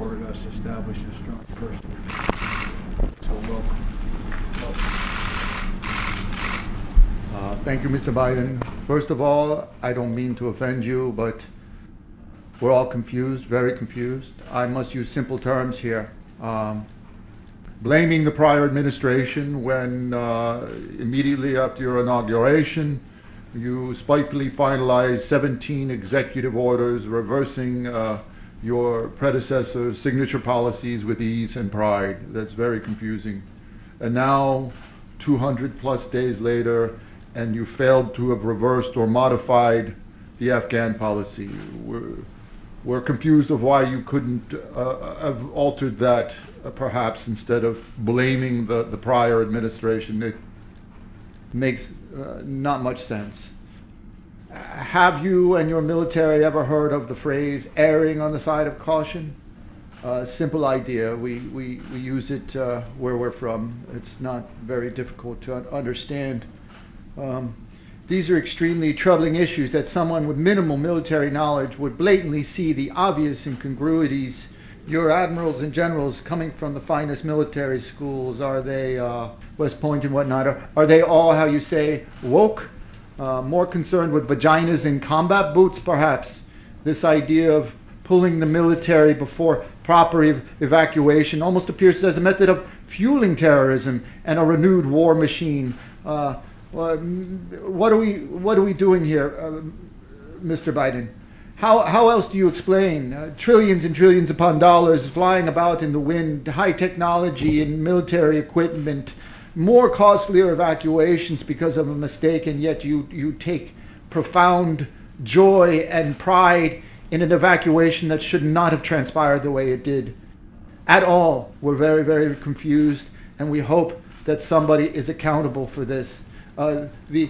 forward us establishing a strong personal relationship. So welcome. Thank you, Mr. Biden. First of all, I don't mean to offend you, but we're all confused, very confused. I must use simple terms here. Blaming the prior administration when immediately after your inauguration, you spitefully finalized 17 executive orders reversing your predecessor's signature policies with ease and pride. That's very confusing. And now, 200 plus days later, and you failed to have reversed or modified the Afghan policy. We're confused of why you couldn't have altered that, perhaps, instead of blaming the prior administration. It makes not much sense. Have you and your military ever heard of the phrase erring on the side of caution? Simple idea. We use it where we're from. It's not very difficult to understand. These are extremely troubling issues that someone with minimal military knowledge would blatantly see the obvious incongruities. Your admirals and generals coming from the finest military schools, are they, West Point and whatnot, are they all, how you say, woke? More concerned with vaginas and combat boots, perhaps? This idea of pulling the military before proper evacuation almost appears as a method of fueling terrorism and a renewed war machine. What are we doing here, Mr. Biden? How else do you explain trillions and trillions upon dollars flying about in the wind, high technology and military equipment, more costlier evacuations because of a mistake, and yet you take profound joy and pride in an evacuation that should not have transpired the way it did at all? We're very, very confused, and we hope that somebody is accountable for this. The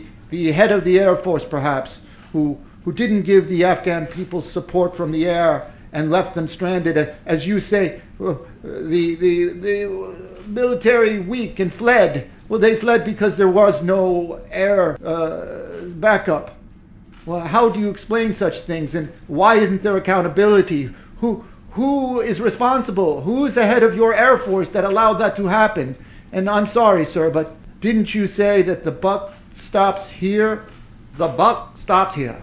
head of the Air Force, perhaps, who didn't give the Afghan people support from the air and left them stranded, as you say, the military weak and fled. Well, they fled because there was no air backup. Well, how do you explain such things, and why isn't there accountability? Who is responsible? Who is the head of your Air Force that allowed that to happen? And I'm sorry, sir, but didn't you say that the buck stops here? The buck stopped here.